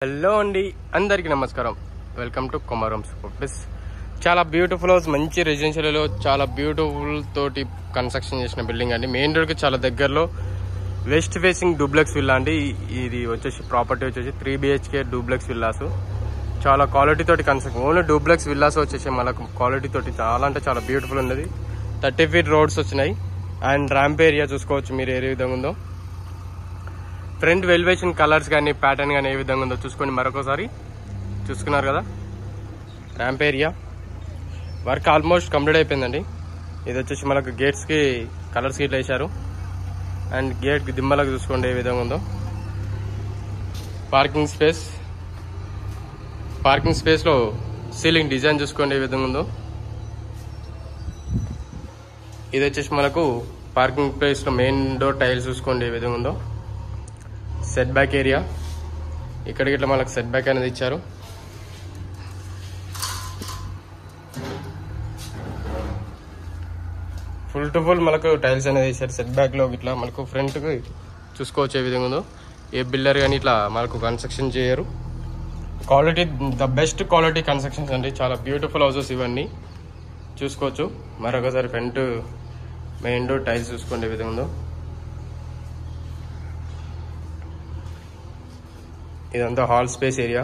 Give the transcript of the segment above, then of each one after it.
Hello అండి, అందరికీ నమస్కారం. Welcome to Komaram supers. చాలా బ్యూటిఫుల్ హౌస్, మంచి రెసిడెన్షియల్లో చాలా బ్యూటిఫుల్ తోటి కన్స్ట్రక్షన్ చేసిన బిల్డింగ్ అండి. మెయిన్ రోడ్కి చాలా దగ్గరలో వెస్ట్ ఫేసింగ్ డూప్లెక్స్ విల్లా అండి. ఇది వచ్చేసి ప్రాపర్టీ వచ్చేసి 3 BHK డూప్లెక్స్ విల్లాస్. చాలా క్వాలిటీ తోటి కన్స్ట్రక్షన్. ఓన్లీ డూప్లెక్స్ విల్లాస్ వచ్చేసి మనకు క్వాలిటీ తోటి చాలా అంటే చాలా బ్యూటిఫుల్ ఉన్నది. 30 feet రోడ్స్ వచ్చినాయి అండ్ ర్యాంప్ ఏరియా చూసుకోవచ్చు మీరు ఏ విధంగా ఉందో. ఫ్రంట్ వెలివేషన్ కలర్స్ కానీ ప్యాటర్న్ కానీ ఏ విధంగా ఉందో చూసుకోండి. మరొకసారి చూసుకున్నారు కదా. Ramp area work almost complete అయిపోయిందండి. ఇది వచ్చేసి మనకు గేట్స్కి కలర్స్ ఇట్లా వేశారు అండ్ గేట్ దిమ్మలకు చూసుకోండి ఏ విధంగా ఉందో. పార్కింగ్ స్పేస్లో సీలింగ్ డిజైన్ చూసుకోండి ఏ విధంగా ఉందో. ఇది వచ్చేసి మనకు పార్కింగ్ ప్లేస్లో మెయిన్ డోర్ టైల్స్ చూసుకోండి ఏ విధంగా ఉందో. సెట్ బ్యాక్ ఏరియా ఇక్కడికి ఇట్లా మనకు సెట్ బ్యాక్ అనేది ఇచ్చారు. ఫుల్ టు ఫుల్ మనకు టైల్స్ అనేది ఇచ్చారు. సెట్ బ్యాక్ లో ఇట్లా మనకు ఫ్రంట్ కి చూసుకోవచ్చు ఏ విధంగా ఉందో. ఏ బిల్డర్ కానీ ఇట్లా మనకు కన్స్ట్రక్షన్ చేయరు. Quality the best quality constructions అండి. చాలా బ్యూటిఫుల్ హౌసెస్ ఇవన్నీ చూసుకోవచ్చు. మరొకసారి ఫ్రంట్ మెయిన్ డోర్ టైల్స్ చూసుకోండి ఏ విధంగా ఉందో. ఇదంతా హాల్ స్పేస్ ఏరియా.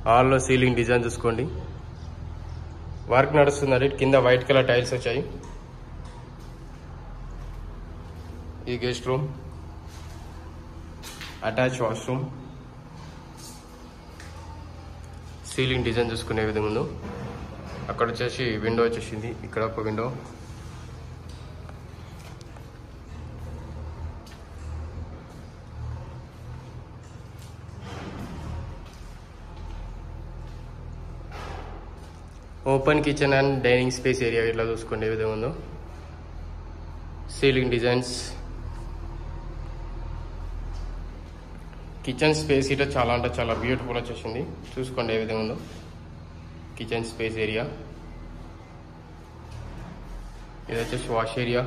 హాల్లో సీలింగ్ డిజైన్ చూసుకోండి. వర్క్ నడుస్తుందండి. కింద వైట్ కలర్ టైల్స్ వచ్చాయి. ఈ guest room, attach washroom, ceiling design చూసుకునే విధంగా ఉందో. అక్కడ వచ్చేసి విండో వచ్చేసింది. ఇక్కడ ఒక window, open kitchen and dining space area ఇట్లా చూసుకోండి ఏ విధంగా ఉందో. సీలింగ్ డిజైన్స్, కిచెన్ స్పేస్ ఇట్లా చాలా అంటే చాలా బ్యూటిఫుల్ వచ్చేసింది. చూసుకోండి ఏ విధంగా ఉందో కిచెన్ స్పేస్ ఏరియా. ఇది వచ్చేసి వాష్ ఏరియా.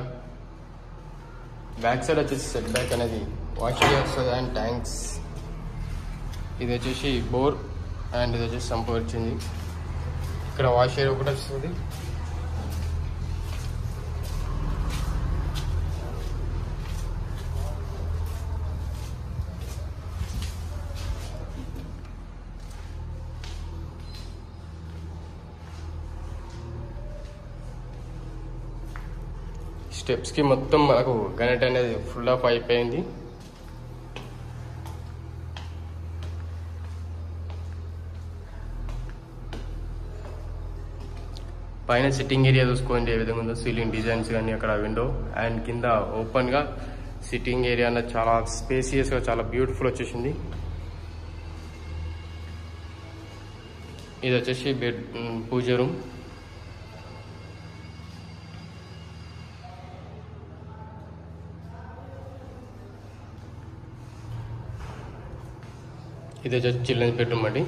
బ్యాక్ సైడ్ వచ్చేసి సెట్ బ్యాక్ అనేది వాష్ ఏరియా వస్తుంది అండ్ ట్యాంక్స్. ఇది వచ్చేసి బోర్ అండ్ ఇది వచ్చేసి సంప్ వచ్చింది. ఇక్కడ వాష్ ఏరియా ఒకటి వస్తుంది. స్టెప్స్కి మొత్తం మనకు గ్రానైట్ అనేది ఫుల్ ఆఫ్ అయిపోయింది. పైన సిట్టింగ్ ఏరియా చూసుకోండి ఏ విధంగా ఉందో. సీలింగ్ డిజైన్స్ కానీ అక్కడ విండో అండ్ కింద ఓపెన్గా సిట్టింగ్ ఏరియా అనేది చాలా స్పేసియస్గా చాలా బ్యూటిఫుల్ వచ్చేసింది. ఇది వచ్చేసి బెడ్ పూజ రూమ్. ఇది వచ్చేసి చిల్డ్రన్స్ బెడ్రూమ్ అండి.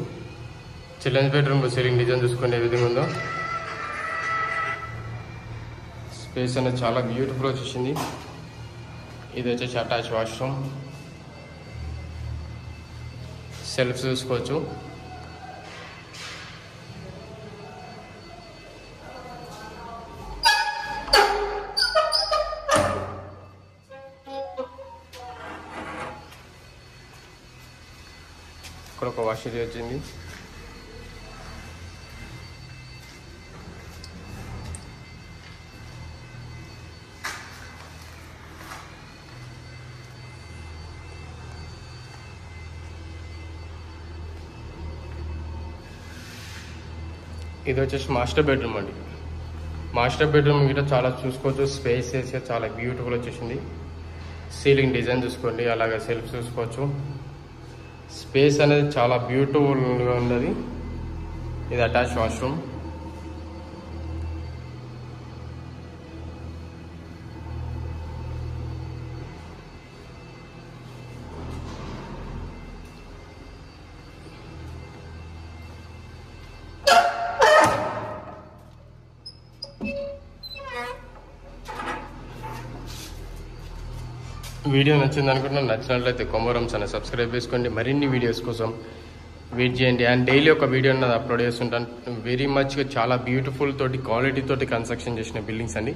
చిల్డ్రన్స్ బెడ్రూమ్లో సీలింగ్ డిజైన్ చూసుకోండి ఏ విధంగా ఉందో. స్పేస్ అనేది చాలా బ్యూటిఫుల్ వచ్చేసింది. ఇది వచ్చేసి అటాచ్ వాష్రూమ్. సెల్ఫ్ చూసుకోవచ్చు. ఇక్కడ ఒక వాష్ ఏరియా వచ్చింది. ఇది వచ్చేసి మాస్టర్ బెడ్రూమ్ అండి. మాస్టర్ బెడ్రూమ్ గిట్ట చాలా చూసుకోవచ్చు. స్పేసెస్ చాలా బ్యూటిఫుల్ వచ్చేసింది. సీలింగ్ డిజైన్ చూసుకోండి, అలాగే సెల్ఫ్ చూసుకోవచ్చు. స్పేస్ అనేది చాలా బ్యూటిఫుల్గా ఉన్నది. ఇది అటాచ్ వాష్రూమ్. వీడియో నచ్చింది అనుకుంటున్నాను. నచ్చినట్లయితే కొమరమ్స్ అని సబ్స్క్రైబ్ చేసుకోండి. మరిన్ని వీడియోస్ కోసం వెయిట్ చేయండి. అండ్ డైలీ ఒక వీడియో అన్నది అప్లోడ్ చేస్తుంటాను. వెరీ మచ్గా చాలా బ్యూటిఫుల్ తోటి క్వాలిటీ తోటి కన్స్ట్రక్షన్ చేసిన బిల్డింగ్స్ అండి.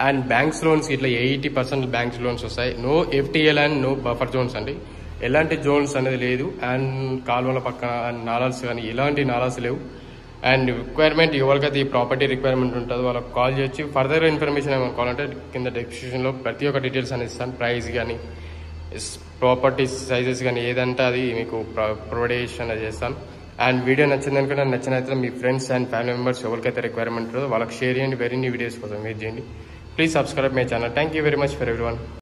అండ్ బ్యాంక్స్ లోన్స్ ఇట్లా 80% బ్యాంక్స్ లోన్స్ వస్తాయి. No FTL and no buffer zones అండి. ఎలాంటి జోన్స్ అనేది లేదు. అండ్ కాలువల పక్కన నాలాస్ కానీ ఎలాంటి నాలాస్ లేవు. అండ్ రిక్వైర్మెంట్ ఎవరికైతే ఈ ప్రాపర్టీ రిక్వైర్మెంట్ ఉంటుందో వాళ్ళకి కాల్ చేయొచ్చు. ఫర్దర్ ఇన్ఫర్మేషన్ ఏమైనా కావాలంటే కింద డిస్క్రిప్షన్లో ప్రతి ఒక్క డీటెయిల్స్ అనేది ఇస్తాను. ప్రైస్ కానీ ప్రాపర్టీ సైజెస్ కానీ ఏదంటే అది మీకు ప్రొవైడ్ అనేది చేస్తాను. అండ్ వీడియో నచ్చింది అనుకుంటే నచ్చినైతే మీ ఫ్రెండ్స్ అండ్ ఫ్యామిలీ మెంబర్స్ ఎవరికైతే రిక్వైర్మెంట్ ఉంటుందో వాళ్ళకి షేర్ చేయండి. మరిన్ని వీడియోస్ కోసం వెయిట్ చేయండి. Please subscribe my channel. Thank you very much for everyone.